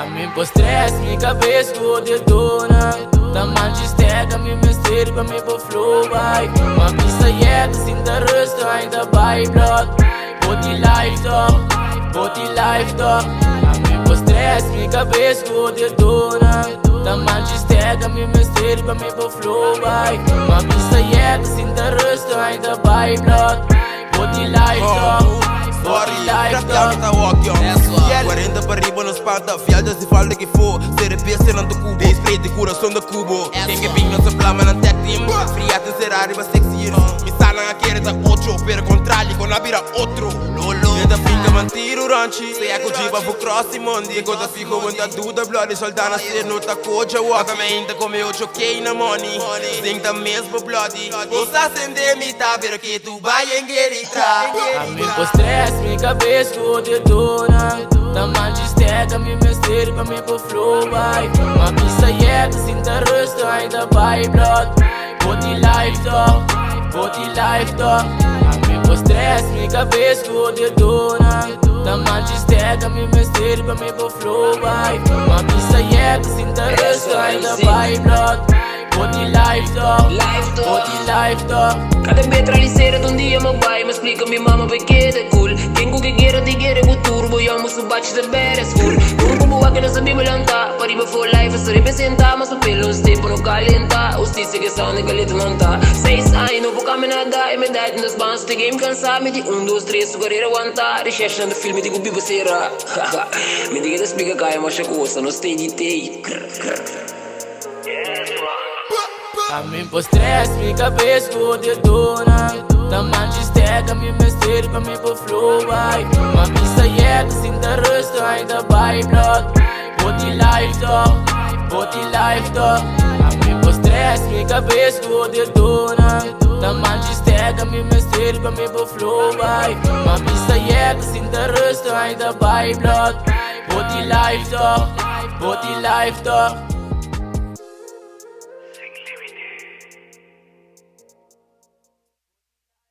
A mim pôs stress, minha cabeça com o detona. Da mancha estega, me mistério pra me pôr flow, vai. Uma pista yega, sinta resta, ainda vai blood. Body life dog. A mim pôs stress, minha cabeça com o detona. Da mancha estega, me mistério pra me pôr flow, vai. Uma pista yega, sinta resta, ainda vai blood. Body life dog. Tá walk, yo. 40 para riba, não espanta. Fialdas e falta que for. CRP, não te cubo. Spray de coração da cubo. Quem que vinha, não se plama, não tem team. Friata em ser arriba, 6 years. Me salam a querer da 8. Pero contrário, quando a vira outro. Lolo. Neda finca, mantiro ranchi. Se é que o jiba, vou cross e mondi. Quando fico, muita dúvida, blood. Soldana, ser nota coja, walk. A minha ainda come 8K na money. Sing da mesmo bloody. Ouça acender, me tá, pero que tu vai enguerita. A mim pôs stress, minha cabeça com o detona. Da mancha estega, me mistério pra me pôr flow, vai. Uma pista yega, sinta resta, ainda vai blood. Body life dog. A mim pôs stress, minha cabeça com o detona. Da mancha estega, me mistério pra me pôr flow, vai. Uma pista yega, sinta resta, ainda vai blood. Body life dog. Cada vez traliceira de dia me vai, me explica minha mama porque é cool. Quem que queira te querer o turbo, eu amo se bate da beira school. Um como que não sabia me lançar, para ir for life, se representar, mas o pelo uns tempo não calenta. Os tis que são de galeta não tá. 6 anos, não vou caminhar da imedade nos bancos de game cansar. Me diga 1, 2, 3, se querer aguentar. Rechecha no filme, digo biba será. Me diga da explica caia, mas a coisa não stay de tei. A mim pôs stress, minha cabeça com o detona. Da mancha estega, me mistério pra me pôr flow, vai. Uma pista yega, sinta resta, ainda vai blood. Body life dog. A mim pôs stress, minha cabeça com o detona. Da mancha estega, me mistério pra me pôr flow, vai. Uma pista yega, sinta resta, ainda vai blood. Body life dog.